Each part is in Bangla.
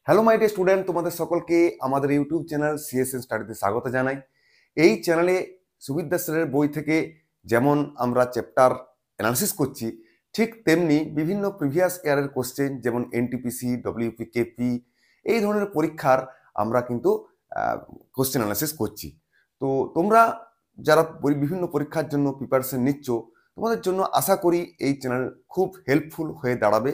হ্যালো মাই ডিয়ার স্টুডেন্ট, তোমাদের সকলকে আমাদের ইউটিউব চ্যানেল সিএসএন স্টাডিতে স্বাগত জানাই। এই চ্যানেলে সুবিদ্যা স্যারের বই থেকে যেমন আমরা চ্যাপ্টার অ্যানালিসিস করছি, ঠিক তেমনি বিভিন্ন প্রিভিয়াস ইয়ারের কোশ্চেন যেমন এনটিপিসি, ডব্লিউপি, কেপি এই ধরনের পরীক্ষার আমরা কিন্তু কোশ্চেন অ্যানালিসিস করছি। তো তোমরা যারা বিভিন্ন পরীক্ষার জন্য প্রিপারেশন নিচ্ছ, তোমাদের জন্য আশা করি এই চ্যানেল খুব হেল্পফুল হয়ে দাঁড়াবে।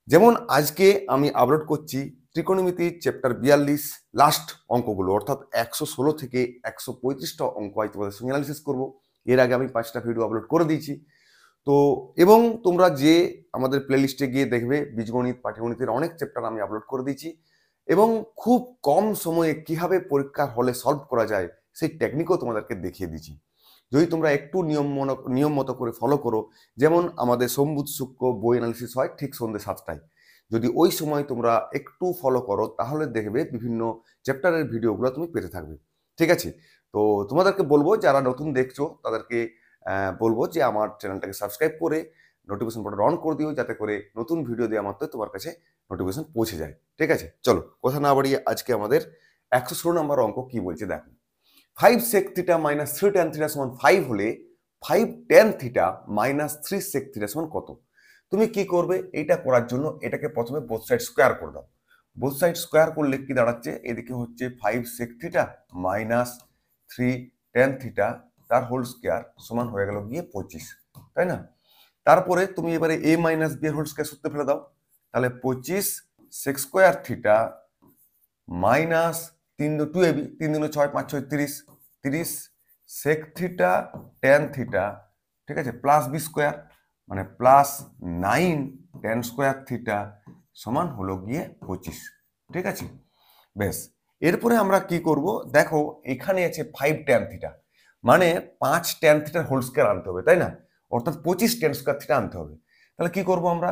যেমন আজকে আমি আপলোড করছি ত্রিকোণমিতি চ্যাপ্টার 42 লাস্ট অঙ্কগুলো, অর্থাৎ 116 থেকে 135টা অঙ্ক আজ তোমাদের সঙ্গে অ্যানালিসিস করবো। এর আগে আমি 5টা ভিডিও আপলোড করে দিয়েছি। তো এবং তোমরা যে আমাদের প্লেলিস্টে গিয়ে দেখবে বীজগণিত, পাটিগণিতের অনেক চ্যাপ্টার আমি আপলোড করে দিয়েছি এবং খুব কম সময়ে কিভাবে পরীক্ষার হলে সলভ করা যায় সেই টেকনিকও তোমাদেরকে দেখিয়ে দিচ্ছি। যদি তোমরা একটু নিয়ম মতো করে ফলো করো, যেমন আমাদের সোম বুধ শুক্র বই অ্যানালিসিস হয় ঠিক সন্ধ্যে 7টায়, যদি ওই সময় তোমরা একটু ফলো করো তাহলে দেখবে বিভিন্ন চ্যাপ্টারের ভিডিওগুলো তুমি পেতে থাকবে। ঠিক আছে? তো তোমাদেরকে বলবো, যারা নতুন দেখছো তাদেরকে বলবো যে আমার চ্যানেলটাকে সাবস্ক্রাইব করে নোটিফিকেশন বাটন অন করে দিও, যাতে করে নতুন ভিডিও দেওয়া মাত্র তোমার কাছে নোটিফিকেশন পৌঁছে যায়। ঠিক আছে, চলো কথা না বাড়িয়ে আজকে আমাদের 116 নম্বর অঙ্ক কি বলছে দেখো। 5 sec theta minus 3 tan theta সমান 5 হলে 5 tan theta minus 3 sec theta সমান কত? তুমি কি করবে? এটা করার জন্য এটাকে প্রথমে বোথ সাইড স্কোয়ার করে দাও। বোথ সাইড স্কোয়ার করলে কি দাঁড়াচ্ছে? এদিকে হচ্ছে 5 sec theta minus 3 tan theta তার হোল স্কোয়ার সমান হয়ে গেল গিয়ে 25, তাই না? তারপরে তুমি এবারে a মাইনাস b এর হোল স্কোয়ার সূত্রে ফেলে দাও, তাহলে 25 sec square theta minus 3 3 6 5 6 30 30 sec theta tan theta, ঠিক আছে, প্লাস বি স্কোয়ার মানে প্লাস 9 ট্যান স্কোয়ার থিটা সমান হলো গিয়ে 25। ঠিক আছে, বেশ। এরপরে আমরা কি করব দেখো, এখানে আছে 5 ট্যান থিটা, মানে 5 ট্যান থিটার হোল স্কোয়ার আনতে হবে, তাই না? অর্থাৎ 25 ট্যান স্কোয়ার থিটা আনতে হবে। তাহলে কি করব আমরা?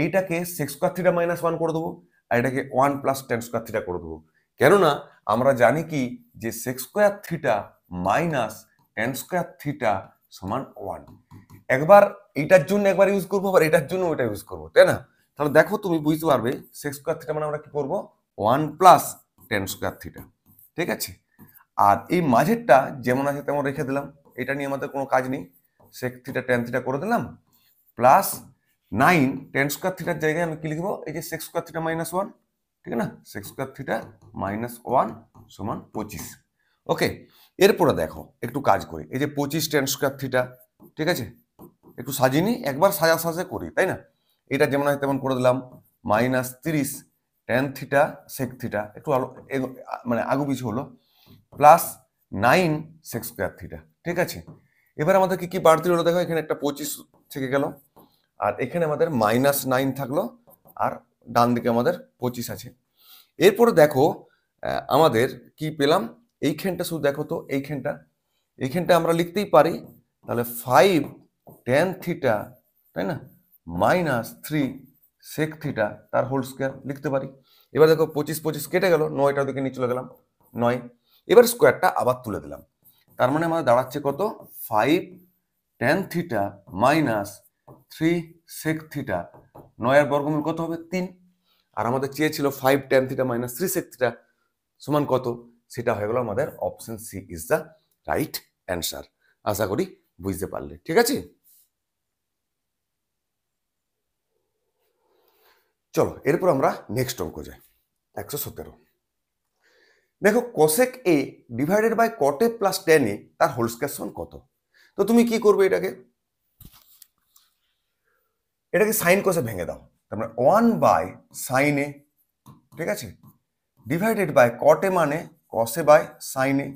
এইটাকে সেক স্কোয়ার থিটা মাইনাস 1 করে দেবো, আর এটাকে 1 প্লাস ট্যান স্কোয়ার থিটা করে দেবো। কেননা আমরা জানি কি যে sec square theta minus tan square theta সমান 1। একবার এইটার জন্য একবার ইউজ করবো, আবার এটার জন্য ওইটা ইউজ করবো, তাই না? তাহলে দেখো তুমি বুঝতে পারবে সেক স্কোয়ার থিটা মানে আমরা কি করবো 1 প্লাস ট্যান স্কোয়ার থিটা। ঠিক আছে, আর এই মাঝেরটা যেমন আছে তেমন রেখে দিলাম, এটা নিয়ে আমাদের কোনো কাজ নেই। সেক থিটা ট্যান থিটা করে দিলাম প্লাস 9 ট্যান স্কোয়ার থিটার জায়গায় আমি কি লিখবো? এই যে সেক স্কোয়ার থিটা মাইনাস 1, ঠিক না? সেক স্কোয়ার থিটা মাইনাস 1 সমান 25। ওকে, এরপরে দেখো একটু কাজ করি। এই যে 25 ট্যান স্কোয়ার থিটা, ঠিক আছে, একটু সাজিয়ে নিই, একবার সাজা করি, তাই না? এটা যেমন হয় তেমন করে দিলাম, minus 30 tan theta sec theta, একটু মানে আগু পিছু হলো, প্লাস 9 সেক স্কোয়ার থিটা। ঠিক আছে, এবার আমাদের কি কি বাড়তি হলো দেখো, এখানে একটা 25 থেকে গেল, আর এখানে আমাদের মাইনাস 9 থাকলো, আর ডান দিকে আমাদের 25 আছে। এরপরে দেখো আমাদের কি পেলাম, এইখানটা শুধু দেখো তো, এইখানটা আমরা লিখতেই পারি, তাহলে 5 ট্যান থিটা, তাই না, মাইনাস 3 সেক থিটা তার হোল স্কোয়ার লিখতে পারি। এবার দেখো 25 25 কেটে গেল, 9টার দিকে নিয়ে চলে গেলাম 9। এবার স্কোয়ারটা আবার তুলে দিলাম, তার মানে আমাদের দাঁড়াচ্ছে কত? 5 tan theta minus 3 sec theta, 9 এর বর্গমূল কত হবে? 3। আর আমাদের চেয়েছিল 5 tan theta minus 3 sec theta সমান কত? সেটা হয়ে গেল আমাদের option C is the right answer. আশা করি বুঝতে পারলে। ঠিক আছে, চলো এরপর আমরা নেক্সট অঙ্ক যাই। 117 দেখো, cosec A divided by cot A plus tan A তার হোল স্কয়ার সমান কত? তো তুমি কি করবে? এটাকে সাইন কোসে ভেঙে দাও, তার মানে 1 বাই সাইন এ, ঠিক আছে, ডিভাইডেড বাই কট এ মানে কস এ বাই সাইন এ।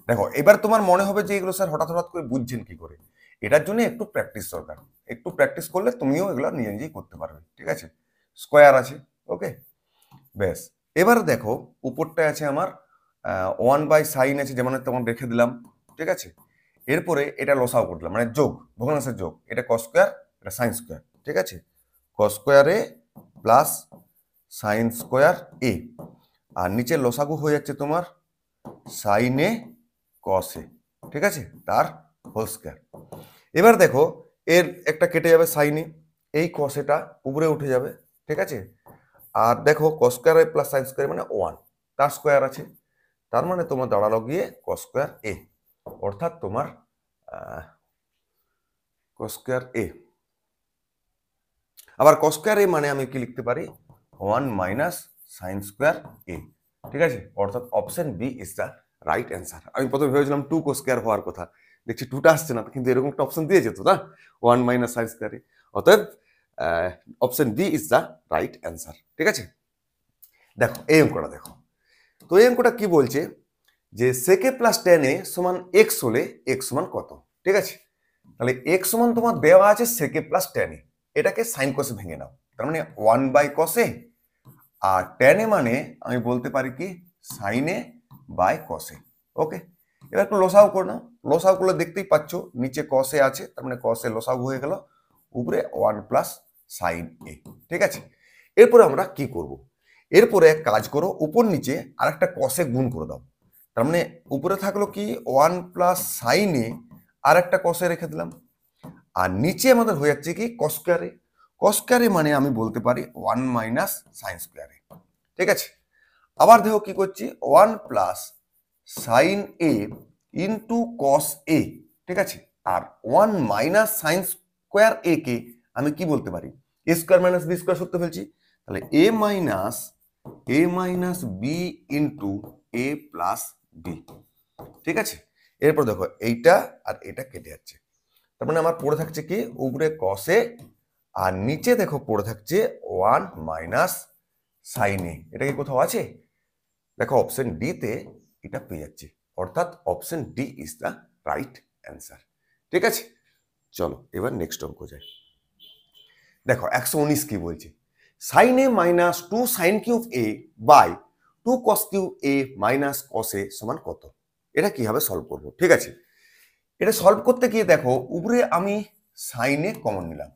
দেখো এবার তোমার মনে হবে যে এগুলো স্যার হঠাৎ করে বুঝছেন কি করে? এটার জন্য একটু প্র্যাকটিস দরকার। একটু প্র্যাকটিস করলে তুমিও এগুলো নিজেই করতে পারবে। ঠিক আছে, স্কোয়ার আছে, ওকে, বেশ। এবার দেখো উপরটায় আছে আমার 1 বাই সাইন আছে, যেমন তেমন রেখে দিলাম। ঠিক আছে, এরপরে এটা লসাও করে দিলাম, মানে যোগ, ভগ্নাংশের যোগ, এটা কস স্কোয়ার, এটা সাইন স্কোয়ার। ঠিক আছে, কস square A plus sign square এ, আর নিচে লসাগু হয়ে যাচ্ছে তোমার সাইন এ কস এ, ঠিক আছে, তার হোল স্কোয়ার। এবার দেখো এর একটা কেটে যাবে সাইনে, এই কস এটা উপরে উঠে যাবে, ঠিক আছে, আর দেখো কস square A plus sine square মানে 1, তার স্কোয়ার আছে, তার মানে তোমার দাঁড়ালো গিয়ে কস স্কোয়ার এ, অর্থাৎ তোমার কস স্কোয়ার এ। আবার কস স্কোয়ার এ মানে আমি কি লিখতে পারি 1 মাইনাস সাইন স্কোয়ার এ, ঠিক আছে, অর্থাৎ option B is the right answer. আমি প্রথমে ভেবেছিলাম 2 কস স্কোয়ার হওয়ার কথা, দেখছি 2টা আসছে না, কিন্তু এরকম একটা অপশন দিয়ে যেত না 1 মাইনাস সাইন স্কোয়ার এ, অতএব option B is the right answer, ঠিক আছে। দেখো এই অঙ্কটা দেখো, তো এই অঙ্কটা কি বলছে যে সেকে প্লাস টেন এ সমান এক্স হলে এক্স সমান কত, ঠিক আছে। তাহলে এক্স সমান তোমার দেওয়া আছে সেকে প্লাস টেন এ, এটাকে সাইন কসে ভেঙে নাও, তার মানে 1 বাই কসে, আর টেন এ মানে আমি বলতে পারি কি সাইন এ বাই কসে। ওকে, এবার একটু লসাগু করে নাও, লসাগু করলে দেখতেই পাচ্ছ নিচে কসে আছে, তার মানে কসে লসাগু হয়ে গেল, উপরে 1 প্লাস সাইন এ, ঠিক আছে। এরপরে আমরা কি করব, এরপরে এক কাজ করো, উপর নিচে আরেকটা কসে গুণ করে দাও, তার মানে উপরে থাকলো কি 1 প্লাস সাইন এ, আর একটা কসে রেখে দিলাম, আর নিচে আমাদের হয়ে যাচ্ছে কি কস স্কোয়ারে, কস স্কোয়ারে মানে আমি বলতে পারি 1 মাইনাস সাইন স্কোয়ারে, ঠিক আছে। আবার দেখো কি করছি 1 plus sine A into cos A, ঠিক আছে, আর 1 মাইনাস সাইন স্কোয়ার এ কে আমি কি বলতে পারি এ স্কোয়ার মাইনাস বি স্কোয়ার সূত্র ফেলছি, তাহলে এ minus B into A plus B, ঠিক আছে। এরপর দেখো এইটা আর এটা কেটে যাচ্ছে, তার মানে আমার পড়ে থাকছে কি উপরে কসে, আর নিচে দেখো পড়ে থাকছে 1 মাইনাস সাইন এ, এটা কি কোথাও আছে, দেখো অপশন ডি তে এটা পেয়ে যাচ্ছে, অর্থাৎ option D is the right answer, ঠিক আছে। চলো এবার নেক্সট অঙ্ক যাই। দেখো 119 কি বলছে, sine A minus 2 sine cube A by 2 cos cube A minus cos A সমান কত, এটা কিভাবে সলভ করব, ঠিক আছে। এটা সলভ করতে গিয়ে দেখো উপরে আমি সাইনে কমন নিলাম,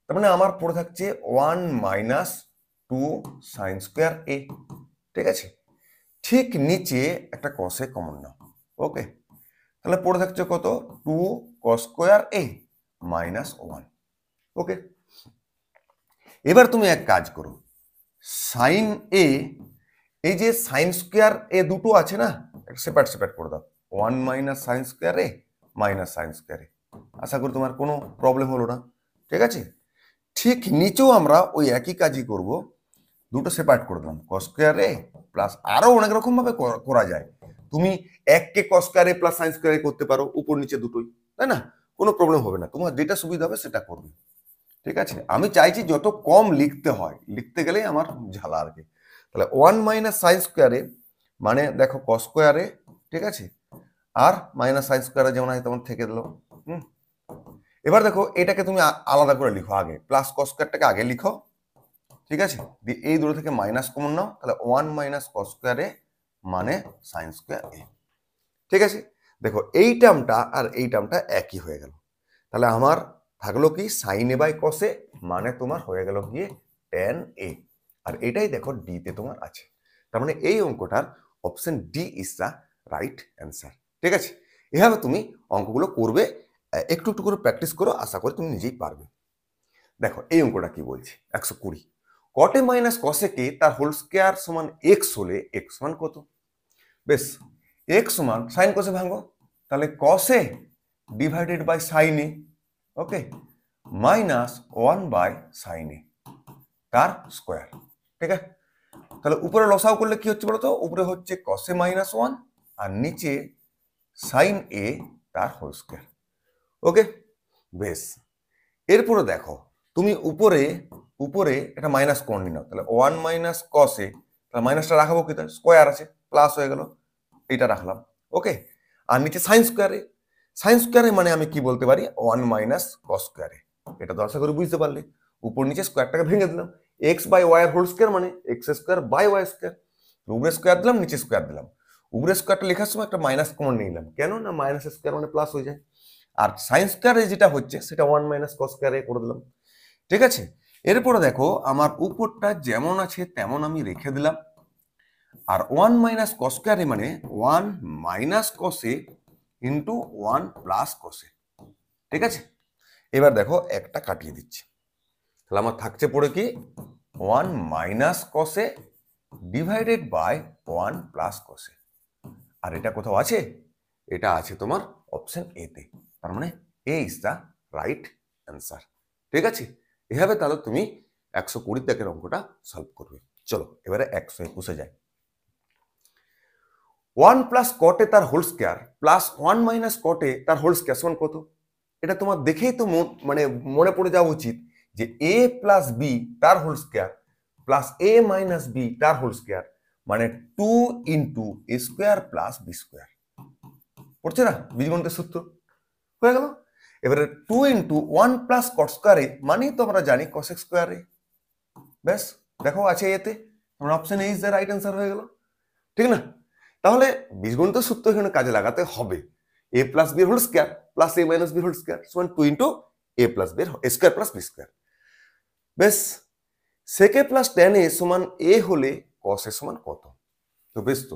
তার মানে আমার পড়ে থাকছে 1 মাইনাস 2 সাইন স্কোয়ার এ, ঠিক আছে। ঠিক নিচে একটা কসে কমন নাও, ওকে, তাহলে পড়ে থাকছে কত 2 কস স্কোয়ার এ মাইনাস 1, ওকে। এবার তুমি এক কাজ করো, সাইন এ, এই যে সাইন স্কোয়ার এ দুটো আছে না, সেপারেট সেপারেট করে দাও, 1 মাইনাস সাইন স্কোয়ার এ মাইনাস সাইন স্কোয়ার এ, আশা করি তোমার কোনো প্রবলেম হলো না, ঠিক আছে। ঠিক নিচেও আমরা ওই একই কাজই করব, দুটো সেপারেট করে দিলাম কস স্কোয়ার এ প্লাস, আরো অনেক রকম ভাবে করা যায়, তুমি এককে কস square A plus sign square এ করতে পারো, উপর নিচে দুটোই, তাই না, কোনো প্রবলেম হবে না, তোমার যেটা সুবিধা হবে সেটা করবে, ঠিক আছে। আমি চাইছি যত কম লিখতে হয়, লিখতে গেলেই আমার ঝালা আর কি। তাহলে 1 মাইনাস সাইন স্কোয়ারে মানে দেখো কস স্কোয়ারে, ঠিক আছে, আর মাইনাস সাইন স্কোয়ারে যেমন আছে তেমন থেকে দিল। এবার দেখো এটাকে তুমি আলাদা করে লিখো, আগে প্লাস কস স্কোয়ারটাকে আগে লিখো, ঠিক আছে, দিয়ে এই দুটো থেকে মাইনাস কমন নাও, তাহলে 1 মাইনাস কস স্কোয়ারে মানে সাইন স্কোয়ার এ, ঠিক আছে। দেখো এই টার্মটা আর এই টার্মটা একই হয়ে গেল, তাহলে আমার থাকলো কি সাইন এ বাই কসে মানে তোমার হয়ে গেল গিয়ে টেন এ, আর এটাই দেখো ডি তে তোমার আছে, তার মানে এই অঙ্কটার option D is the right answer, ঠিক আছে। এভাবে তুমি অঙ্কগুলো করবে, একটু একটু করে প্র্যাকটিস করো, আশা করি তুমি নিজেই পারবে। দেখো এই অঙ্কটা কি বলছে 120, কটে মাইনাস কসে কে তার হোল স্কোয়ার সমান এক্স হলে এক্স সমান কত, বেশ, এক্স সমান সাইন কসে ভাঙো, তাহলে cos A divided by sine A, okay, minus 1 by sine A তার স্কোয়ার, ঠিক আছে। তাহলে উপরে লসাও করলে কি হচ্ছে বলতো, উপরে হচ্ছে কসে মাইনাস 1 আর নিচে সাইন এ তার হোল স্কোয়ার, ওকে, বেশ। এরপরে দেখো তুমি উপরে উপরে এটা মাইনাস কোণ নিয়ে নাও, তাহলে 1 মাইনাস কসে, তাহলে মাইনাসটা রাখাবো কি, তার স্কোয়ার আছে প্লাস হয়ে গেল, এইটা রাখলাম, ওকে, আর নিচে সাইন স্কোয়ারে, সাইন স্কোয়ারে মানে আমি কি বলতে পারি 1 মাইনাস কস স্কোয়ারে, এটা তো আশা করি বুঝতে পারলে, উপর নিচে স্কোয়ারটাকে ভেঙে দিলাম, এক্স বাই ওয়াই এর হোল স্কোয়ার মানে x square by Y square, উপরে স্কোয়ার দিলাম নিচে স্কোয়ার দিলাম, উপরে স্কোয়ারটা লেখার সময় একটা মাইনাস কমন নিয়ে নিলাম, কেন না মাইনাস স্কোয়ার মানে প্লাস হয়ে যায়, আর সাইন স্কোয়ারে যেটা হচ্ছে সেটা 1 মাইনাস কস স্কোয়ারে করে দিলাম, ঠিক আছে। এরপরে দেখো আমার উপরটা যেমন আছে তেমন আমি রেখে দিলাম, আর 1 মাইনাস কস স্কোয়ারে মানে 1 মাইনাস কসে ইন্টু 1 প্লাস কসে, ঠিক আছে। এবার দেখো একটা কাটিয়ে দিচ্ছি, তাহলে আমার থাকছে পড়ে কি one minus cos A divided by one plus cos A. আর এটা কোথাও আছে? এটা আছে তোমার অপশন এ তে। তার মানে এ ইজ দ্য রাইট অ্যান্সার। ঠিক আছে, এভাবে তাহলে তুমি 120 দাগের অঙ্কটা সলভ করবে। চলো এবারে 121-এ যাই। 1 প্লাস কটে তার হোল স্কয়ার প্লাস 1 মাইনাস কটে তার হোল স্কয়ার সমান কত? এটা তোমার দেখেই তো মানে মনে পড়ে যাওয়া উচিত যে এ প্লাস বি তার whole square plus A minus B তার হোল স্কয়ার মানে 2 into A square plus B square. পড়ছে না বীজগণিতের সূত্র? হয়ে গেল। এবারে 2 ইন্টু 1 প্লাস কট স্কোয়ারে মানেই তো আমরা জানি কসেক স্কোয়ারে। ব্যাস দেখো আছে এতে, আমরা option A is the right answer হয়ে গেল। ঠিক না? তাহলে বীজগণিতের সূত্র এখানে কাজে লাগাতে হবে। A plus B whole square plus A minus B whole square সমান 2 into A plus B square plus B square. বেশ, সেকে প্লাস ট্যান এ সমান এ হলে কস এ সমান কত? তো বেশ, তো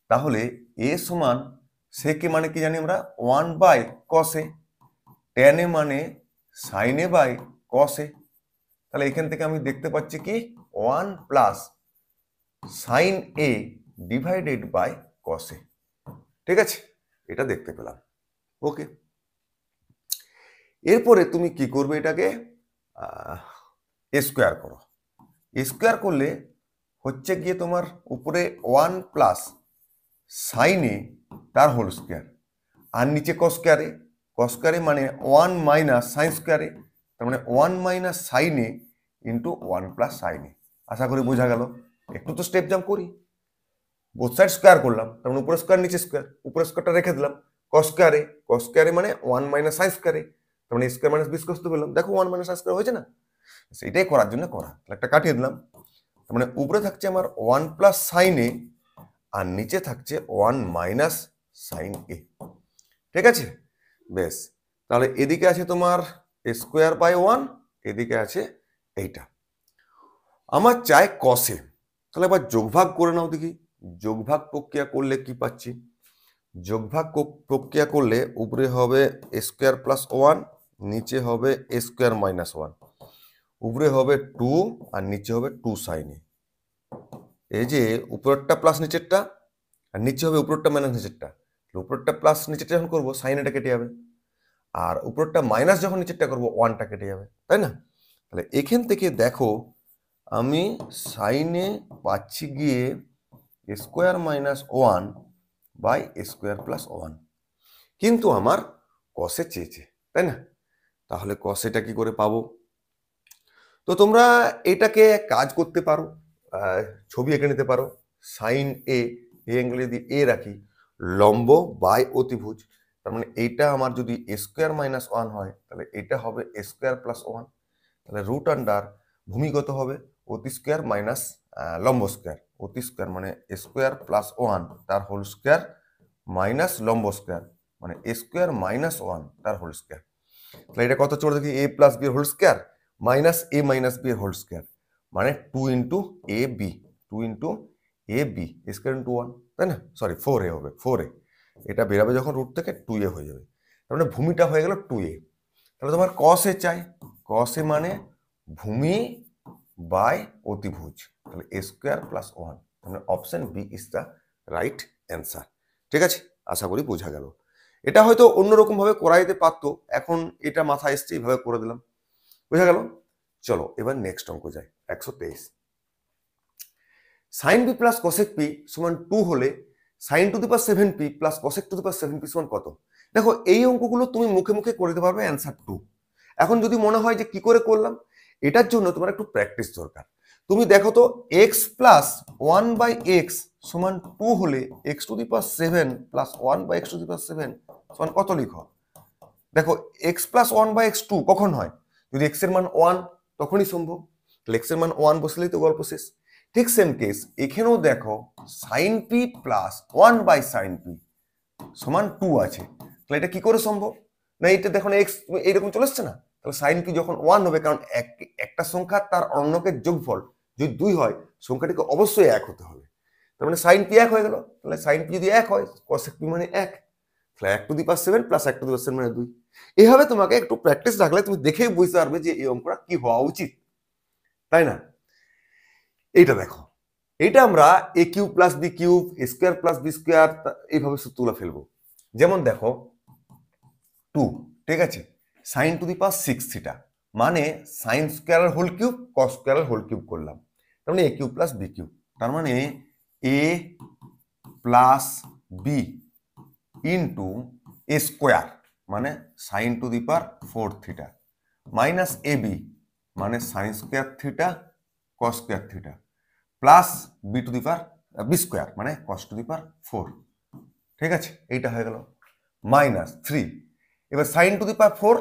তাহলে এ সমান সেকে মানে কি জানি আমরা 1 by cos A, tan A মানে সাইন এ বাই কস এ। তাহলে এখান থেকে আমি দেখতে পাচ্ছি কি 1 plus sine A divided by cos A. ঠিক আছে, এটা দেখতে পেলাম। ওকে, এরপরে তুমি কি করবে? এটাকে স্কোয়ার করো। স্কোয়ার করলে হচ্ছে গিয়ে তোমার উপরে 1 প্লাস সাইন এ তার হোল স্কোয়ার আর নিচে কস স্কোয়ারে। কস স্কোয়ারে মানে 1 মাইনাস সাইন স্কোয়ারে, তার মানে 1 মাইনাস সাইন এ ইন্টু 1 প্লাস সাইন এ। আশা করি বোঝা গেল। একটু তো স্টেপ জাম্প করি। বোথ সাইড স্কোয়ার করলাম, তার মানে উপরে স্কোয়ার নিচে স্কোয়ার, উপরে স্কোয়ারটা রেখে দিলাম। কস স্কোয়ারে, কস স্কোয়ারে মানে 1 মাইনাস সাইন স্কোয়ারে, তার মানে স্কোয়ার মাইনাস বি স্কোয়ার তো পেলাম। দেখো 1 মাইনাস সাইন স্কোয়ার হয়েছে না? সেটাই করার জন্য করা। একটা কাটিয়ে দিলাম, তার মানে উপরে থাকছে আমার 1 প্লাস সাইন এ আর নিচে থাকছে 1 মাইনাস সাইন এ। ঠিক আছে, বেশ। তাহলে এদিকে আছে তোমার স্কোয়ার বাই 1, এদিকে আছে এইটা। আমার চাই কসে। তাহলে এবার যোগভাগ করে নাও দেখি। যোগভাগ প্রক্রিয়া করলে কি পাচ্ছি? যোগভাগ প্রক্রিয়া করলে উপরে হবে স্কোয়ার প্লাস 1, নিচে হবে স্কোয়ার মাইনাস 1, উপরে হবে 2 আর নিচে হবে 2 সাইন এ। এই যে উপরেরটা প্লাস নিচেরটা আর নিচে হবে উপরেরটা মাইনাস নিচেরটা। উপরেরটা প্লাস নিচেরটা যখন করবো সাইন এটা কেটে যাবে, আর উপরেরটা মাইনাস যখন নিচেরটা করবো 1টা কেটে যাবে, তাই না? তাহলে এখান থেকে দেখো আমি সাইনে পাচ্ছি গিয়ে square minus 1 by square plus 1, কিন্তু আমার কসে চেয়েছে, তাই না? তাহলে কসেটা কি করে পাবো? তো তোমরা এটাকে কাজ করতে পারো, ছবি এঁকে নিতে পারো। সাইন এ অ্যাঙ্গেলে যদি এ রাখি, লম্ব বাই অতিভুজ, তার মানে এইটা আমার যদি স্কোয়ার মাইনাস 1 হয় তাহলে এটা হবে স্কোয়ার প্লাস 1। তাহলে রুট আন্ডার ভূমিগত হবে অতি স্কোয়ার মাইনাস লম্ব স্কোয়ার। অতি স্কোয়ার মানে স্কোয়ার প্লাস 1 তার হোল স্কোয়ার মাইনাস লম্ব স্কোয়ার মানে স্কোয়ার মাইনাস 1 তার হোল স্কোয়ার। তাহলে এটা কত চলে দেখি? A plus B whole square minus A minus B whole square মানে 2 into A B, 2 into A B square into 1, তাই না? সরি 4a হবে, 4a। এটা বেরাবে যখন রুট থেকে 2a হয়ে যাবে, তার মানে ভূমিটা হয়ে গেল 2a। তাহলে তোমার কস এ চাই, কস এ মানে ভূমি বাই অতিভুজ, তাহলে এ স্কোয়ার প্লাস 1, তাহলে option B is the right answer. ঠিক আছে, আশা করি বোঝা গেল। এটা হয়তো অন্যরকম ভাবে করা যেতে পারতো, এখন এটা মাথায় এসছে এইভাবে করে দিলাম। বোঝা গেল? চলো এবার নেক্সট অঙ্ক যাই। 123। Sine B plus cosec P সমান 2 হলে sine to the power 7p plus cosec to the power 7p সমান কত? দেখো এই অঙ্কগুলো তুমি মুখে মুখে করে দিতে পারবে অ্যান্সার 2। এখন যদি মনে হয় যে কি করে করলাম, এটার জন্য তোমার একটু প্র্যাকটিস দরকার। তুমি দেখো তো এক্স প্লাস 1 বাই এক্স সমান 2 হলে x to the power 7 plus 1 by x to the power 7 সমান কত লিখো? দেখো এক্স প্লাস 1 বাই এক্স 2 কখন হয়? যদি এক্স এর মান 1 তখনই সম্ভব। তাহলে এক্স এর মান 1 বসলেই তো গল্প শেষ। ঠিক সেম কেস এখানেও দেখো sine P plus 1 by sine P সমান 2 আছে। তাহলে এটা কি করে সম্ভব? না এটা দেখো না এক্স এইরকম চলে আসছে না? তাহলে সাইন পি যখন 1 হবে, কারণ একটা সংখ্যা তার অন্যকের যোগফল যদি 2 হয় সংখ্যাটিকে অবশ্যই 1 হতে হবে। তার মানে সাইন পি 1 হয়ে গেল। তাহলে সাইন পি যদি 1 হয় কসেক পি মানে 1, তাহলে 1 to the power 7 plus 1 to the power 7 মানে 2। এইভাবে তোমাকে একটু প্র্যাকটিস রাখলে তুমি দেখেই বুঝতে পারবে যে এই অঙ্কটা কি হওয়া উচিত, তাই না? এইটা দেখো, এটা আমরা A cube plus B cube A square plus B square এইভাবে তুলে ফেলবো। যেমন দেখো 2, ঠিক আছে, sine to the power 6 theta, মানে সাইন স্কোয়ারের হোল কিউব কস স্কোয়ারের হোল কিউব করলাম, তার মানে A cube plus B cube, তার মানে A plus B into A square মানে sine to the power 4 theta minus A B মানে sine square theta cos square theta plus B to the power B square মানে কস টু দি পাওয়ার 4, ঠিক আছে, এইটা হয়ে গেল মাইনাস 3। এবার সাইন টু দি পাওয়ার 4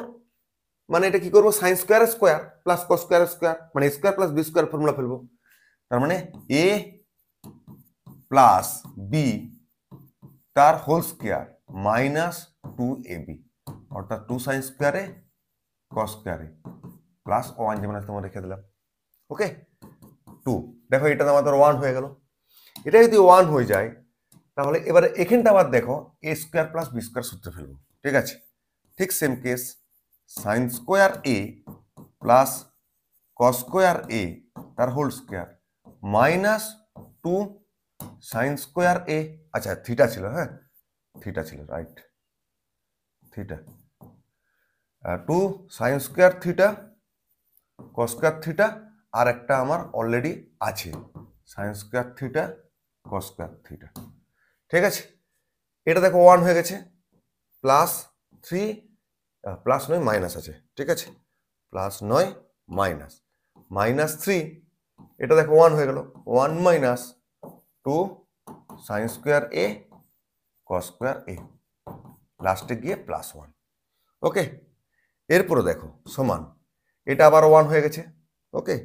মানে এটা কি করবো, sine square square plus cos square square মানে square plus B square formula ফেলবো, তার মানে এ প্লাস বি তার হোল স্কোয়ার মাইনাস 2ab অর্থাৎ 2 সাইন স্কোয়ারে কস স্কোয়ারে প্লাস 1 যেমন তোমার রেখে দিলাম। ওকে 2, দেখো এটা আমাদের 1 হয়ে গেল। এটা যদি 1 হয়ে যায় তাহলে এবারে এখানটা আবার দেখো A square plus B square সূত্রে ফেলবো, ঠিক আছে, ঠিক same case sine square A plus cos square A তার whole square minus 2 sine square A, আচ্ছা থিটা ছিল, হ্যাঁ থিটা ছিল, right, theta 2 sine square theta cos square theta, আর একটা আমার অলরেডি আছে sine square theta cos square theta, ঠিক আছে। এটা দেখো 1 হয়ে গেছে, প্লাস 3 প্লাস নয় মাইনাস আছে, ঠিক আছে, প্লাস নয় মাইনাস মাইনাস 3, এটা দেখো 1 হয়ে গেল, 1 মাইনাস 2 সাইন স্কোয়ার এ কস স্কোয়ার এ, লাস্টে গিয়ে প্লাস 1। ওকে, এরপরে দেখো সমান এটা আবার 1 হয়ে গেছে। ওকে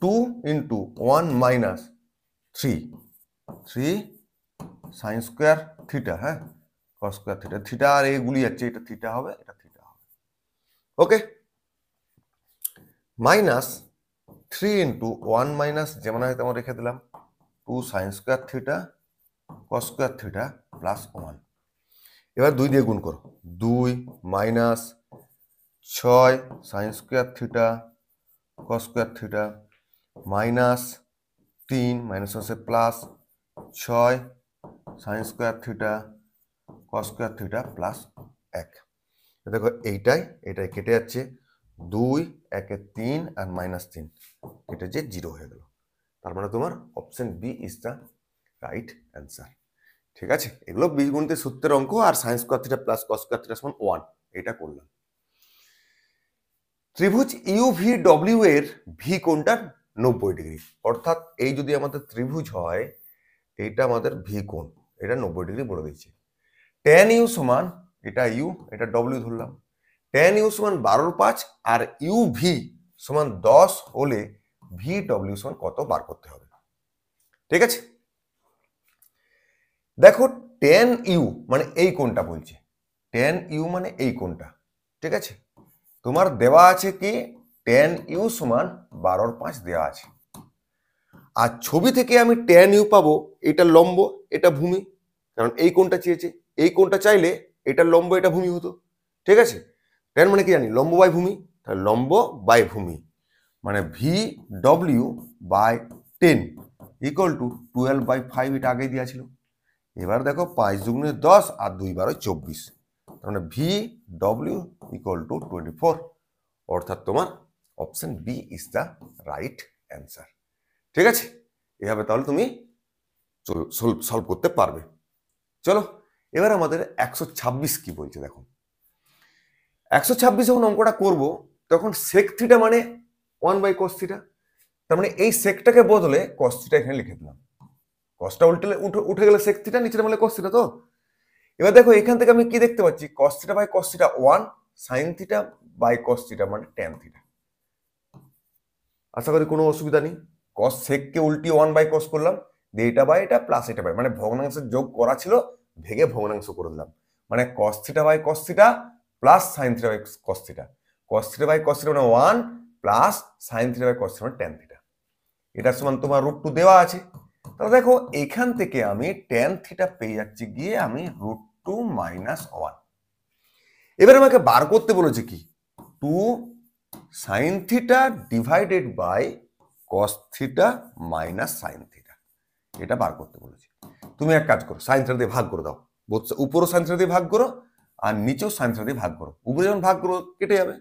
2 into 1 minus 3 sign square theta, হ্যাঁ কস স্কোয়ার থিটা, থিটা আর এগুলি যাচ্ছে, এটা থিটা হবে, এটা থিটা হবে। ওকে মাইনাস 3 ইন্টু 1 মাইনাস যেমন হয় তেমন রেখে দিলাম 2 sine square theta cos square theta plus 1। এবার 2 দিয়ে গুণ করো, 2 minus 6 sine square theta cos square theta minus 3 minus আছে plus 6 sine square theta cos square theta plus 1। দেখো এইটাই কেটে যাচ্ছে, 2 1 3 আর মাইনাস 3 কেটে যে 0 হয়ে গেল, তার মানে তোমার option B is the right answer. ঠিক আছে, এগুলো বীজগণিতের সূত্রের অঙ্ক, আর sine square theta plus cos square theta সমান 1, এটা করলাম। ত্রিভুজ ইউভিডব্লিউ এর ভি কোণটা 90 ডিগ্রি, অর্থাৎ এই যদি আমাদের ত্রিভুজ হয় এইটা আমাদের ভি কোণ, এটা 90 ডিগ্রি বলে দিচ্ছে। tan ইউ সমান, এটা ইউ এটা ডব্লিউ ধরলাম, tan ইউ সমান 12/5 আর ইউ ভি সমান 10 হলে ভি ডব্লিউ সমান কত বার করতে হবে। ঠিক আছে, দেখো tan ইউ মানে এই কোণটা বলছে, tan ইউ মানে এই কোণটা, ঠিক আছে, তোমার দেওয়া আছে কি tan ইউ সমান 12/5 দেওয়া আছে, আর ছবি থেকে আমি tan ইউ পাবো, এটা লম্ব এটা ভূমি, কারণ এই কোণটা চেয়েছে, এই কোণটা চাইলে এটা লম্ব এটা ভূমি হতো। ঠিক আছে, tan মানে কি জানি, লম্ব বাই ভূমি, তাহলে লম্ব বাই ভূমি মানে V W by 10 equal to 12/5, এটা আগেই দেওয়া ছিল। এবার দেখো 5 দুগুণে 10 আর 2 বারো 24, তার মানে ভি ডব্লিউ ইকুয়াল টু 24, অর্থাৎ তোমার option B is the right answer. ঠিক আছে, এভাবে তাহলে তুমি সলভ করতে পারবে। চলো এবার আমাদের 126 কি বলছে দেখো, 126 যখন অঙ্কটা করব তখন সেক থিটা মানে 1/cos থিটা, তার মানে এই সেকটাকে বদলে cos থিটা এখানে লিখে দিলাম, কসটা উঠে গেলে সেক থিটা, নিচে নামলে cos থিটা। তো এবার দেখো এখান থেকে আমি কি দেখতে পাচ্ছি, cos theta by cos theta 1, sin theta by cos theta মানে tan থিটা। আশা করি কোনো অসুবিধা নেই, cos সেককে উল্টিয়ে 1/cos করলাম, দিয়ে এটা বাই এটা প্লাস এটা বাই, মানে ভগ্নাংশের যোগ করা ছিল ভেঙে ভগ্নাংশ করে দিলাম, মানে cos theta by cos theta plus sin theta by cos theta, cos theta by cos theta মানে 1 plus sin theta by cos theta মানে tan থিটা, এটার সমান তোমার √2 দেওয়া আছে। তাহলে দেখো এখান থেকে আমি tan থিটা পেয়ে যাচ্ছি গিয়ে আমি √2 মাইনাস 1। এবার আমাকে বার করতে বলেছে কি 2 sin theta divided by cos theta minus sine theta, এটা বার করতে বলেছি। তুমি এক কাজ করো, সাইন থিটা দিয়ে ভাগ করে দাও, উপরও সাইন থিটা দিয়ে ভাগ করো আর নিচেও সাইন থিটা দিয়ে ভাগ করো, উপরে যখন ভাগ করো কেটে যাবে।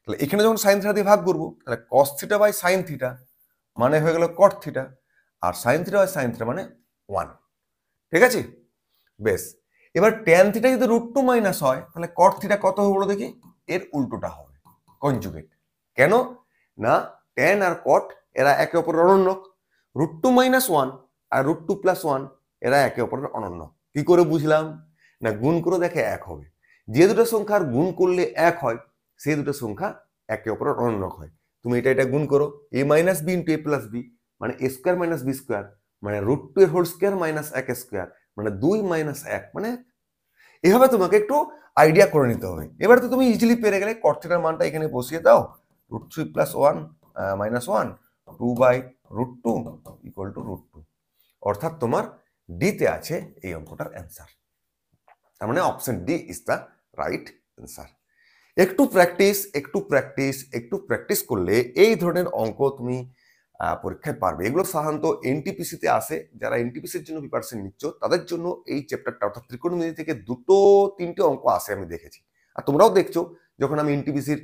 তাহলে এখানে যখন সাইন থিটা দিয়ে ভাগ করবো তাহলে cos theta by sine theta মানে হয়ে গেল কট থিটা, আর sine theta by sine theta মানে 1। ঠিক আছে, বেশ। এবার ট্যান থিটা যদি √2 মাইনাস হয় তাহলে কট থিটা কত হবে বলো দেখি? এর উল্টোটা হবে, কনজুগেট। কেন না, ট্যান আর কট এরা একে অপরের অনন্যক। √2 মাইনাস 1 আর √2 প্লাস 1 এরা একে অপরের অনন্য। কি করে বুঝলাম? না, গুণ করে দেখে এক হবে। যে দুটো সংখ্যার গুণ করলে এক হয় সেই দুটো সংখ্যা একে অপরের অনন্যক হয়। তুমি এটা গুণ করো, a minus B into A plus B মানে a square minus B square মানে √2 এর হোল স্কোয়ার মাইনাস 1 স্কোয়ার মানে 2 মাইনাস 1 মানে। এভাবে তোমাকে একটু আইডিয়া করে নিতে হবে। এবার তো তুমি ইজিলি পেরে গেলে, কট থিটার মানটা এখানে বসিয়ে দাও, √3 plus 1 minus 1 2 by √2 equal to √2। অর্থাৎ তোমার ডিতে আছে এই অঙ্কটার অ্যান্সার। তার মানে option D is the right answer. একটু প্র্যাকটিস করলে এই ধরনের অঙ্ক তুমি পরীক্ষায় পারবে। এগুলো সাধারণত এনটিপিসিতে আসে। যারা এনটিপিসির জন্য প্রিপারেশন নিচ্ছ তাদের জন্য এই চ্যাপ্টারটা অর্থাৎ ত্রিকোণমিতি থেকে 2-3টে অঙ্ক আসে, আমি দেখেছি। আর তোমরাও দেখছো যখন আমি এনটিপিসির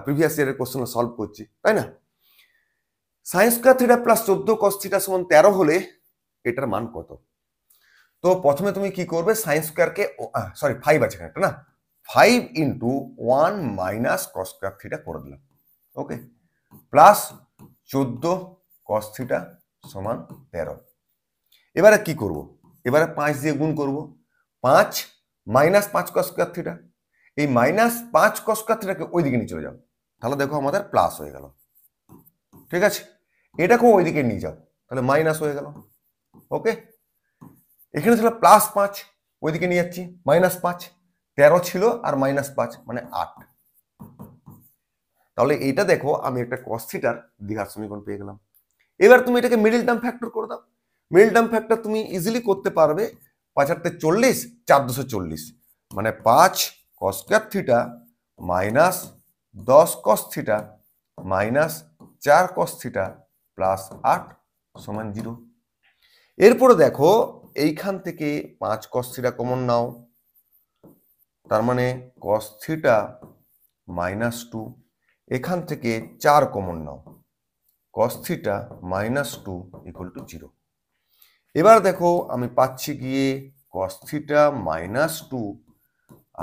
প্রিভিয়াস ইয়ারের কোশ্চেন সলভ করছি, তাই না? Sine square theta plus 14 cos theta সমান 13 হলে এটার মান কত? তো প্রথমে তুমি কি করবে, সাইন স্কয়ারকে 5 আছে এখানে না, 5 into 1 minus cos square theta করে দিলাম, ওকে, প্লাস 14 কস থিটা সমান 13। এবারে কি করব? এবারে 5 দিয়ে গুণ করব, 5 মাইনাস 5 কস স্কয়ার থিটা, এই মাইনাস 5 কস স্কয়ার থিটাকে ওইদিকে নিয়ে চলে যাও, তাহলে দেখো আমাদের প্লাস হয়ে গেল। ঠিক আছে, এটাকেও ওইদিকে নিয়ে যাও, তাহলে মাইনাস হয়ে গেল। ওকে, এখানে ছিল প্লাস 5, ওইদিকে নিয়ে যাচ্ছি মাইনাস 5, 13 ছিল আর মাইনাস 5 মানে 8। তাহলে এইটা দেখো আমি একটা কস থিটার দ্বিঘাত সমীকরণ পেয়ে গেলাম। এবার তুমি এটাকে মিডল টার্ম ফ্যাক্টর করে দাও। মিডল টার্ম ফ্যাক্টর তুমি ইজিলি করতে পারবে। 5 × 40, 4 × 40 মানে 5 কস স্কয়ার থিটা মাইনাস 10 কস theta minus 4 cos theta plus 8 সমান 0। এরপরে দেখো এইখান থেকে 5 কস থিটা কমন নাও, তার মানে কস থিটা মাইনাস 2, এখান থেকে 4 কমন নাও, cos theta minus 2 equal to 0। এবার দেখো আমি পাচ্ছি গিয়ে কস থিটা মাইনাস 2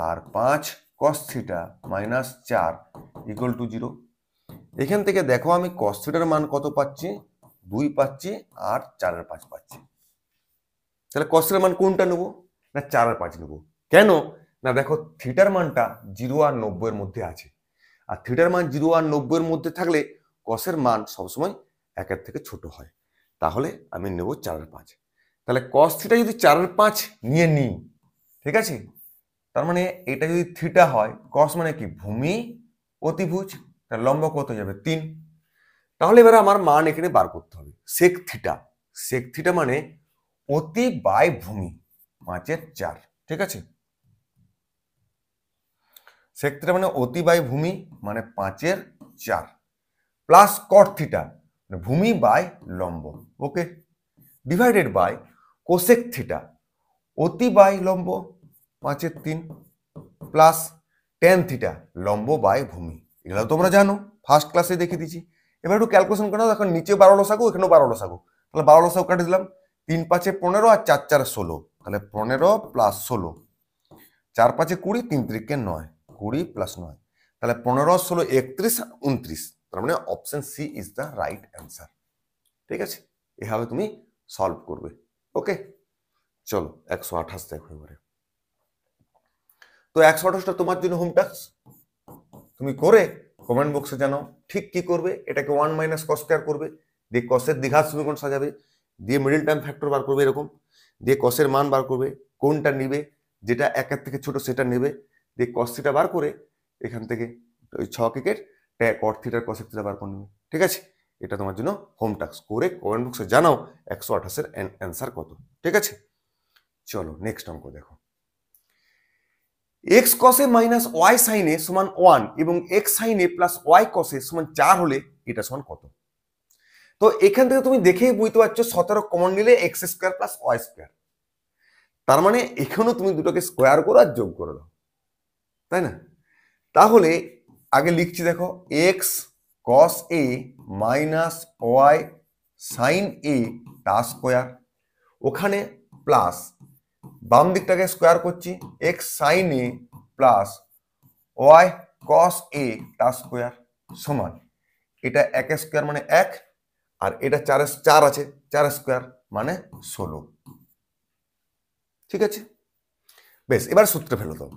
আর 5 cos theta minus 4 equal to 0। এখান থেকে দেখো আমি কস থিটার মান কত পাচ্ছি, 2 পাচ্ছি আর 4/5 পাচ্ছি। তাহলে কস থিটার মান কোনটা নেবো? না 4/5 নেবো। কেন না, দেখো থিটার মানটা 0 আর 90 এর মধ্যে আছে, আর থিটার মান 0 আর 90 এর মধ্যে থাকলে কসের মান সবসময় 1 থেকে ছোট হয়। তাহলে আমি নেব 4/5। তাহলে কস থিটা যদি 4/5 নিয়ে নিই, ঠিক আছে, তার মানে এটা যদি থিটা হয়, কস মানে কি ভূমি অতিভুজ, তার লম্ব কত যাবে 3। তাহলে এবার আমার মান এখানে বার করতে হবে সেক থিটা। সেক থিটা মানে অতি বাই ভূমি 5/4, ঠিক আছে, সেক থিটা মানে অতি বাই ভূমি মানে 5/4 প্লাস কট থিটা মানে ভূমি বাই লম্ব, ওকে, ডিভাইডেড বাই কোসেক থিটা অতি বাই লম্ব 5/3 প্লাস ট্যান থিটা লম্ব বাই ভূমি। এগুলো তোমরা জানো, ফার্স্ট ক্লাসে দেখে দিয়েছি। এবার একটু ক্যালকুলেশন করো, এখন নিচে 12 লসাগু, এখানেও 12 লসাগু, তাহলে 12 লসাগু কাটে দিলাম, 3 × 5 = 15 আর 4 × 4 = 16, তাহলে 15 প্লাস 16, 4 × 5 = 20, 3 × 3 = 9, 20 প্লাস 9, তাহলে 15 16 31 29, তার মানে option C is the right answer. ঠিক আছে, এভাবে তুমি সলভ করবে। ওকে, চলো 128 দেখো এবারে। তো 128টা তোমার জন্য হোম টাস্ক, তুমি করে কমেন্ট বক্সে জানাও ঠিক কি করবে। এটাকে 1 মাইনাস কস স্কয়ার করবে, দিয়ে কসের দ্বিঘাত সমীকরণ সাজাবে, দিয়ে মিডল টার্ম ফ্যাক্টর বার করবে এরকম, দিয়ে কসের মান বার করবে, কোনটা নিবে, যেটা 1 থেকে ছোট সেটা নেবে, দিয়ে কস থিটা বার করে এখান থেকে ওই 6 একের কট থিটার কসেক থিটা বার করে নেবে। ঠিক আছে, এটা তোমার জন্য হোম টাস্ক, করে কমেন্ট বক্সে জানাও 128 এর অ্যান্সার কত। ঠিক আছে, চলো নেক্সট অঙ্ক দেখো। x cos a minus y sin a সমান 1 এবং x sin a plus y cos a সমান 4 হলে এটা সমান কত? তো এখান থেকে তুমি দেখেই বুঝতে পারছো 17 কমন নিলে X square plus Y square, তার মানে এখানেও তুমি দুটোকে স্কোয়ার করো আর যোগ করে দাও, তাই না? তাহলে আগে লিখছি দেখো, এক্স কস এ মাইনাস ওয়াই সাইন এ তা স্কোয়ার, ওখানে প্লাস বাম দিকটাকে স্কোয়ার করছি, x sign A plus Y কস এ তা স্কোয়ার সমান, এটা এক স্কোয়ার মানে এক, আর এটা চার আছে, 4 স্কোয়ার মানে 16। ঠিক আছে, বেশ, এবার সূত্রে ফেলে দাও।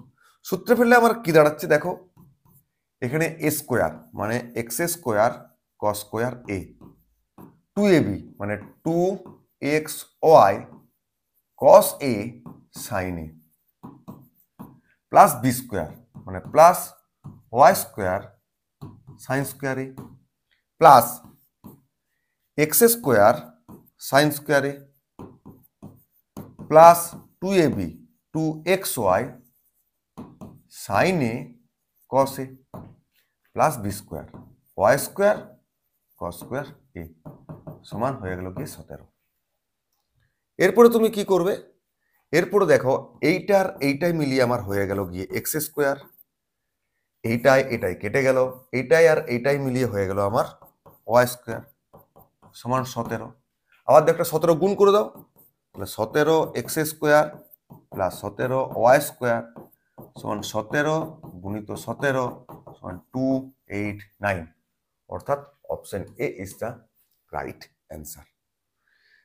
সূত্রে ফেললে আমার কি দাঁড়াচ্ছে দেখো, এখানে এ স্কোয়ার মানে x square cos square A, 2ab মানে 2xy cos A sine A, plus B square মানে plus Y square sine square A, plus x square sine square A, plus 2ab 2xy sine A cos A, plus B square y square cos square A সমান হয়ে গেল কি 17। এরপরে তুমি কি করবে, এরপরে দেখো এইটাই মিলিয়ে আমার হয়ে গেল গিয়ে এক্স স্কোয়ার, এটাই কেটে গেল, এইটাই মিলিয়ে হয়ে গেল আমার ওয়াই স্কোয়ার সমান 17। আবার দেখো 17 গুণ করে দাও, তাহলে 17 X square plus 17 Y square সমান 17 গুণিত 17 সমান 289, অর্থাৎ option A is the right answer.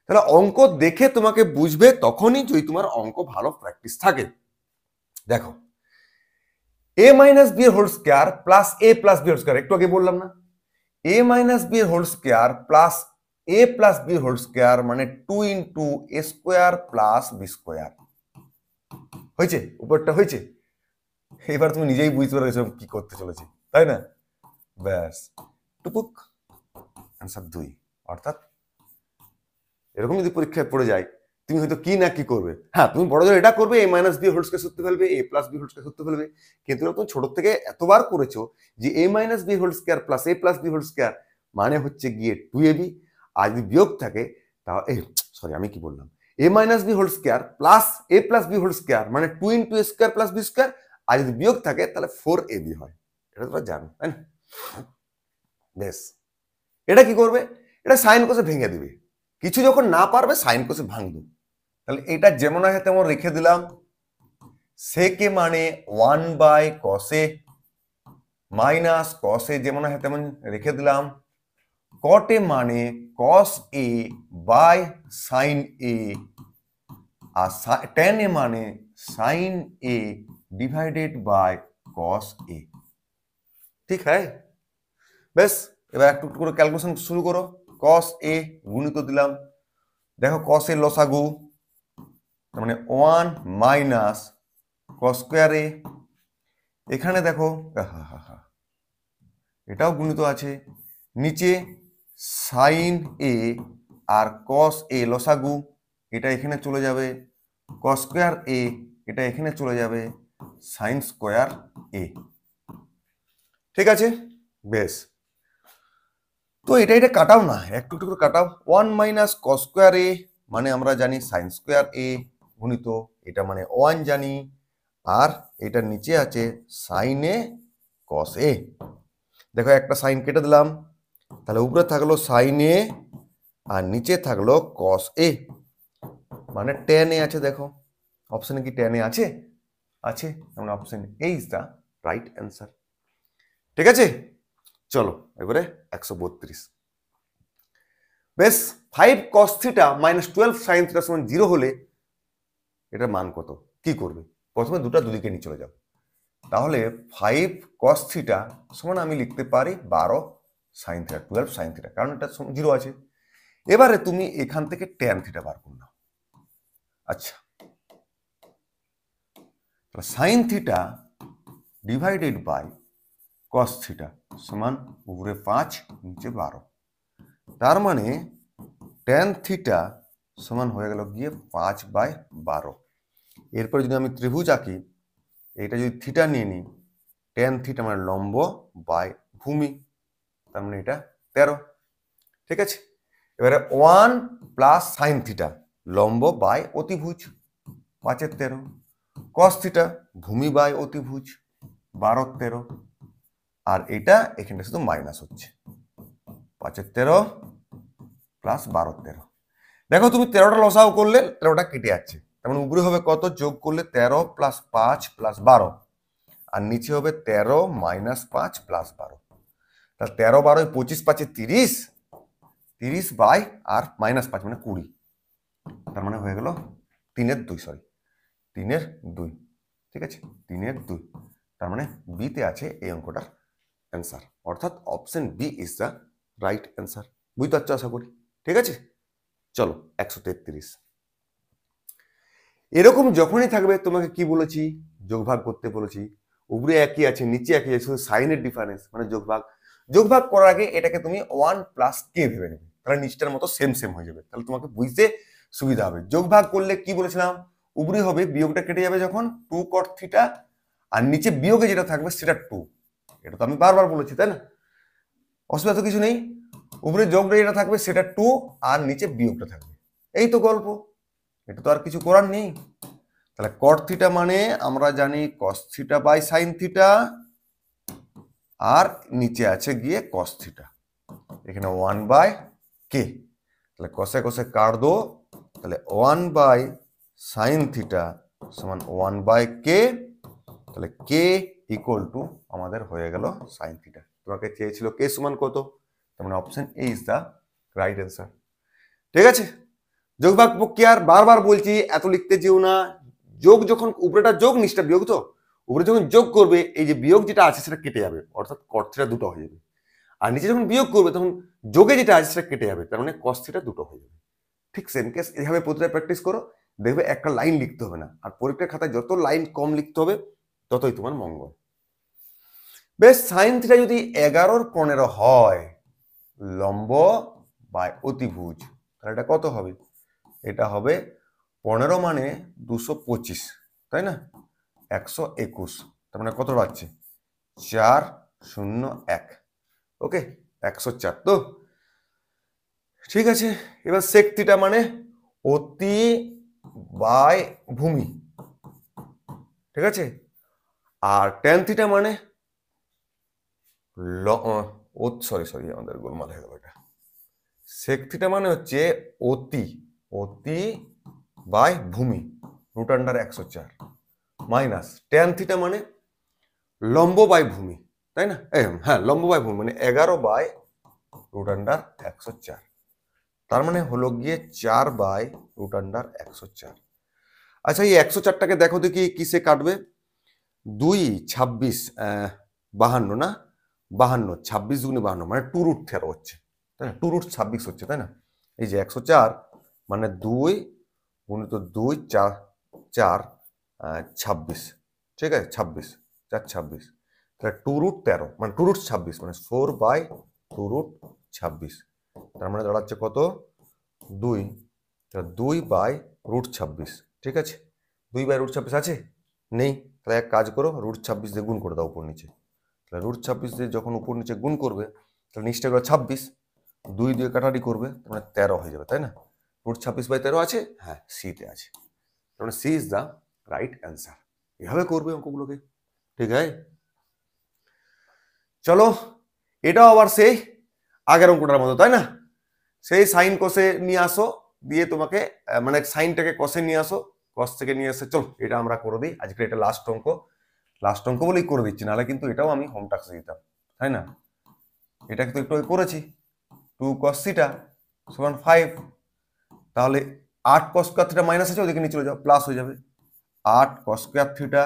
তাহলে অঙ্ক দেখে তোমাকে বুঝবে তখনই যদি তোমার অঙ্ক ভালো প্র্যাকটিস থাকে। দেখো, A minus B whole square plus A plus B whole square, একটু আগে বললাম না, A minus B whole square plus A plus B whole square মানে 2 into A square plus B square. হয়েছে? উপরটা হয়েছে? এবার তুমি নিজেই বুঝতে পারছো কি করতে চলেছি, তাই না? ব্যাস, টুপুক অ্যান্সার 2। অর্থাৎ এরকম যদি পরীক্ষায় পড়ে যায়, তুমি হয়তো কি না কি করবে, হ্যাঁ তুমি বড় জোর এটা করবে, A minus B whole square সূত্র ফেলবে, A plus B whole square সূত্র ফেলবে, কিন্তু তুমি ছোট থেকে এতবার করেছো যে A minus B whole square plus A plus B whole square মানে হচ্ছে গিয়ে 2ab, আর যদি বিয়োগ থাকে তাহলে সরি আমি কি বললাম, A minus B whole square plus A plus B whole square মানে 2 into A square plus B square, আর যদি বিয়োগ থাকে তাহলে 4ab হয়, এটা তোমরা জানো তাই না? বেশ, এটা কি করবে, এটা সাইন কোসে ভেঙে দিবে, কিছু যখন না পারবে সাইন কোসে ভাঙবে। তাহলে এটা যেমন আছে তেমন রেখে দিলাম, সেকে মানে 1/cos a minus cos a যেমন আছে তেমন রেখে দিলাম, cot a মানে cos a by sin a, আর tan a মানে sin a divided by cos a। ঠিক হ্যাঁ, বেশ, এবার একটু একটু করে ক্যালকুলেশন শুরু করো। cos a গুণিত দিলাম, দেখো cos a লসাগু মানে 1 মাইনাস cos স্কয়ার a, এখানে দেখো এটাও গুণিত আছে, নিচে সাইন a আর cos a লসাগু, এটা এখানে চলে যাবে, cos স্কয়ার a এটা এখানে চলে যাবে, সাইন স্কয়ার a। ঠিক আছে, বেশ, তো এটা কাটাও না, একটু একটু করে কাটাও। 1 মাইনাস cos স্কয়ার a মানে আমরা জানি সাইন স্কয়ার a গুণিত এটা মানে 1 জানি, আর এটার নিচে আছে সাইন এ কস এ, দেখো একটা সাইন কেটে দিলাম, তাহলে উপরে থাকলো সাইন এ আর নিচে থাকলো কস এ মানে টেন এ আছে, দেখো অপশনে কি টেন এ আছে? আছে, মানে option A is the right answer. ঠিক আছে, চলো এবারে 132। বেশ, 5 cos theta minus 12 sine theta সমান 0 হলে এটার মান কত? কি করবে? প্রথমে দুদিকে নিয়ে চলে যাও, তাহলে 5 cos থিটা সমান আমি লিখতে পারি 12 সাইন থিটা, 12 সাইন থিটা, কারণ এটা 0 আছে। এবারে তুমি এখান থেকে ট্যান থিটা বার করে নাও। আচ্ছা, sine theta divided by cos theta সমান উপরে 5 নিচে 12, তার মানে ট্যান থিটা সমান হয়ে গেল গিয়ে 5/12। এরপর যদি আমি ত্রিভুজ আঁকি, এটা যদি থিটা নিয়ে নিই, ট্যান থিটা মানে লম্ব বাই ভূমি, তার মানে এটা 13। ঠিক আছে, এবারে 1 প্লাস সাইন থিটা লম্ব বাই অতিভুজ 5/13, কস থিটা ভূমি বাই অতিভুজ 12/13, আর এটা এখানে শুধু মাইনাস হচ্ছে 5/13 প্লাস 12/13। দেখো তুমি 13টা লসাও করলে 13টা কেটে যাচ্ছে, তার মানে উপরে হবে কত, যোগ করলে 13 প্লাস 5 প্লাস 12, আর নিচে হবে 13 মাইনাস 5 প্লাস 12। তাহলে 13 12 25 5 30, 30 বাই আর মাইনাস 5 মানে 20, তার মানে হয়ে গেল 3/2, সরি 3/2, ঠিক আছে 3/2। তার মানে বিতে আছে এই অঙ্কটার অ্যান্সার, অর্থাৎ option B is the right answer. বুঝতে পারছো আশা করি, ঠিক আছে। চলো 133। এরকম যখনই থাকবে তোমাকে কি বলেছি, যোগভাগ করতে বলেছি, উপরে একই আছে নিচে একই আছে, শুধু সাইনের ডিফারেন্স মানে যোগভাগ। যোগভাগ করার আগে এটাকে তুমি 1 প্লাস কে ভেবে নেবে, তাহলে নিচটার মতো সেম সেম হয়ে যাবে, তাহলে তোমাকে বুঝতে সুবিধা হবে। যোগভাগ করলে কি বলেছিলাম, উপরে হবে বিয়োগটা কেটে যাবে যখন 2 cot থিটা, আর নিচে বিয়োগে যেটা থাকবে সেটা 2। এটা তো আমি বারবার বলেছি, তাই না, অসুবিধা তো কিছু নেই। উপরে যোগটা যেটা থাকবে সেটা 2, আর নিচে বিয়োগটা থাকবে, এই তো গল্প, এটা তো আর কিছু করার নেই। তাহলে কট থিটা মানে আমরা জানি cos theta by sine theta, আর নিচে আছে গিয়ে কস থিটা, এখানে 1 বাই কে, তাহলে কষে কষে কাট দো, তাহলে 1 বাই সাইন থিটা সমান 1 বাই কে, তাহলে কে ইকুয়াল টু আমাদের হয়ে গেল সাইন থিটা। তোমাকে চেয়েছিল কে সমান কত, তার মানে option A is the right answer, ঠিক আছে। যোগভাগ প্রক্রিয়ার বারবার বলছি এত লিখতে যেও না, যোগ যখন উপরেটা যোগ নিচটা বিয়োগ, তো উপরে যখন যোগ করবে এই যে বিয়োগ যেটা আছে সেটা কেটে যাবে, অর্থাৎ কট থিটা দুটো হয়ে যাবে, আর নিচে যখন বিয়োগ করবে তখন যোগে যেটা আছে সেটা কেটে যাবে, তার মানে কস থিটা দুটো হয়ে যাবে। ঠিক সেম কেস, এইভাবে প্রতিটা প্র্যাকটিস করো, দেখবে একটা লাইন লিখতে হবে না, আর পরীক্ষার খাতায় যত লাইন কম লিখতে হবে ততই তোমার মঙ্গল। বেশ, সাইন থিটা যদি 11/15 হয় লম্ব বাই অতিভুজ, তাহলে এটা কত হবে, এটা হবে 15 মানে 225, তাই না, 121, তার মানে কত পাচ্ছে 401, ওকে 104, তো ঠিক আছে। এবার সেক থিটা মানে অতি বাই ভূমি, ঠিক আছে, আর ট্যান থিটা মানে সরি সরি আমাদের গোলমাল হয়ে গেল, এটা সেক থিটা মানে হচ্ছে অতি, অতি বাই ভূমি root under 104, minus tan theta মানে লম্ব বাই ভূমি, তাই না, হ্যাঁ লম্ব বাই ভূমি মানে 11 বাই রুট আন্ডার 104, তার মানে হলো গিয়ে 4 বাই রুট আন্ডার 104। আচ্ছা এই 104টাকে দেখো দেখি কিসে কাটবে, 2 26 52 না, 52 26 দুগুণে 52 মানে 2 রুট 13 হচ্ছে, তাই না, 2 রুট 26 হচ্ছে, তাই না। এই যে 104 মানে 2 গুণিত 2 4 4 26, ঠিক আছে 26 4 26, তাহলে 2 রুট 13 মানে 2 রুট 26 মানে 4 বাই 2 রুট 26, তার মানে দাঁড়াচ্ছে কত 2, তাহলে 2 বাই রুট 26, ঠিক আছে 2 বাই রুট 26 আছে, নেই, তাহলে এক কাজ করো রুট 26 দিয়ে গুণ করে দাও উপর নিচে, তাহলে রুট 26 দিয়ে যখন উপর নিচে গুণ করবে তাহলে নিচটা করে 26, 2 দিয়ে কাটারি করবে তার মানে 13 হয়ে যাবে, তাই না, রুট 26 বাই 13 আছে, হ্যাঁ সিতে আছে, তার মানে C is the right answer. এভাবে করবে অঙ্কগুলোকে, ঠিক আছে। চলো এটাও আবার সেই আগের অঙ্কটার মতো, তাই না, সেই সাইন কষে নিয়ে আসো, দিয়ে তোমাকে মানে সাইনটাকে কষে নিয়ে আসো, কস থেকে নিয়ে এসে চলো এটা আমরা করে দিই আজকে, এটা লাস্ট অঙ্ক, লাস্ট অঙ্ক বলেই করে দিচ্ছি, নাহলে কিন্তু এটাও আমি হোম টাস্কে দিতাম, তাই না। এটা কিন্তু একটু করেছি 2 cos থিটা সমান 5, তাহলে 8 cos স্কয়ার থিটা মাইনাস আছে ওদিকে নিয়ে চলে যাও প্লাস হয়ে যাবে, 8 cos স্কয়ার থিটা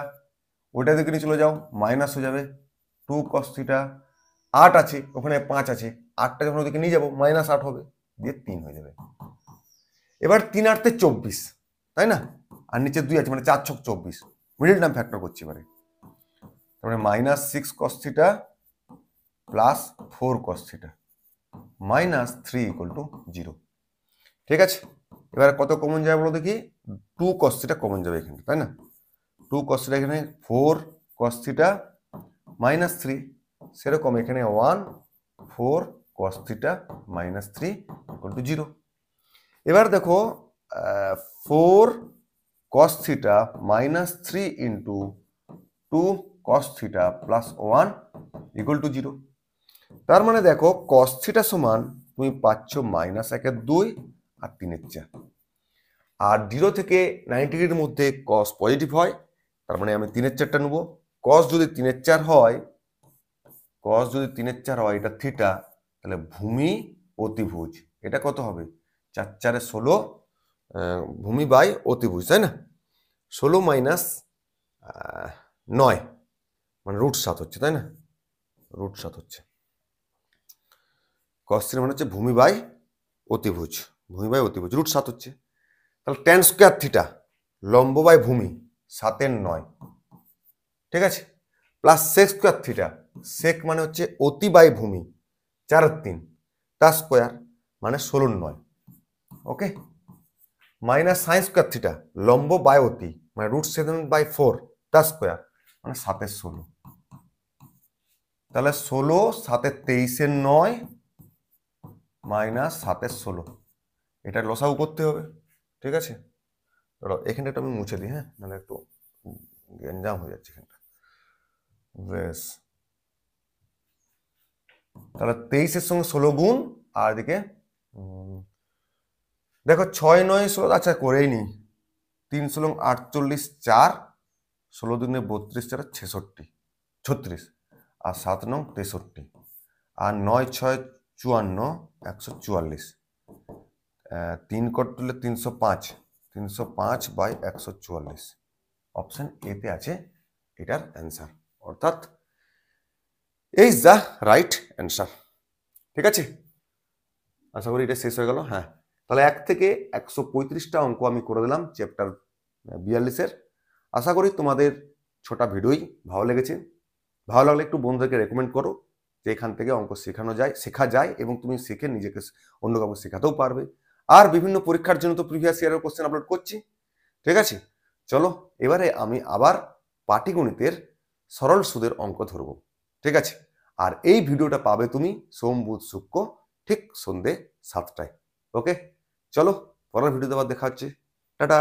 ওইটা দিকে নিয়ে চলে যাও মাইনাস হয়ে যাবে, 2 cos থিটা 8 আছে ওখানে 5 আছে, 8টা যখন ওদিকে নিয়ে যাবো মাইনাস 8 হবে, দিয়ে 3 হয়ে যাবে। এবার 3 8 তে 24, তাই না, আর নিচে 2 আছে মানে 4 6 24, মিডল টার্ম ফ্যাক্টর করছি এবারে, তারপরে minus 6 cos theta plus 4 cos theta minus 3 equal to 0, ঠিক আছে। এবার কত কমন যাবে বলো দেখি, 2 cos থিটা কমন যাবে এখানে, তাই না, 2 cos থিটা এখানে 4 cos থিটা মাইনাস 3, সেরকম এখানে 1 4 cos theta minus 3 equal to 0। এবার দেখো 4 cos theta minus 3 into 2 cos theta plus 1 equal to 0। তার মানে দেখো cos থিটা সমান তুমি পাচ্ছ মাইনাস 1/2 আর 3/4। আর 0 থেকে 90 ডিগ্রির মধ্যে cos পজিটিভ হয়, তার মানে আমি 3/4টা নেব। cos যদি 3/4 হয়, cos যদি 3/4 হয় এটা থিটা, তাহলে ভূমি অতিভুজ এটা কত হবে? 4 4 16 ভূমি বাই অতিভুজ, তাই না? 16 মাইনাস 9 মানে √7 হচ্ছে, তাই না? √7 হচ্ছে। cos থিটা মানে হচ্ছে ভূমি বাই অতিভুজ, ভূমি বাই অতিভুজ √7 হচ্ছে। তাহলে tan স্কয়ার থিটা লম্ব বাই ভূমি 7/9, ঠিক আছে, plus sec square theta, sec মানে হচ্ছে অতি বাই ভূমি 4/3 তার স্কয়ার মানে 16/9, ওকে, মাইনাস sin স্কয়ার থিটা লম্ব বাই অতি মানে √7/4 তার স্কয়ার মানে 7/16। তাহলে 16 7/23/9 মাইনাস 7/16, এটা লসাগু করতে হবে, ঠিক আছে। ধরো এখানে একটু আমি মুছে দিই, হ্যাঁ, নাহলে একটু গ্যাঞ্জাম হয়ে যাচ্ছে এখানটা। বেশ, তাহলে 23-এর সঙ্গে 16 গুণ, আর এদিকে দেখো 6 9 16, আচ্ছা করেই নি, 3 16 48 4 16 দুগুণে 32 4 66 36 আর 7 9 63 আর 9 6 54 144, 3 কট তুললে 305 305 বাই 144, অপশন এতে আছে এটার অ্যান্সার, অর্থাৎ এই দ্য রাইট অ্যান্সার, ঠিক আছে। আশা করি এটা শেষ হয়ে গেল। হ্যাঁ, তাহলে 1 থেকে 135টা অঙ্ক আমি করে দিলাম চ্যাপ্টার 42-এর। আশা করি তোমাদের ছোটা ভিডিওই ভালো লেগেছে। ভালো লাগলে একটু বন্ধুদেরকে রেকমেন্ড করো যে এখান থেকে অঙ্ক শেখা যায় এবং তুমি শিখে নিজেকে অন্য কাউকে শেখাতেও পারবে। আর বিভিন্ন পরীক্ষার জন্য তো প্রিভিয়াস ইয়ারের কোশ্চেন আপলোড করছি, ঠিক আছে। চলো এবারে আমি আবার পাটিগণিতের সরল সুদের অঙ্ক ধরবো, ঠিক আছে। আর এই ভিডিওটা পাবে তুমি সোম বুধ শুক্র ঠিক সন্ধ্যে 7টায়, ওকে। চলো পরের ভিডিওতে আবার দেখা হচ্ছে, টাটা।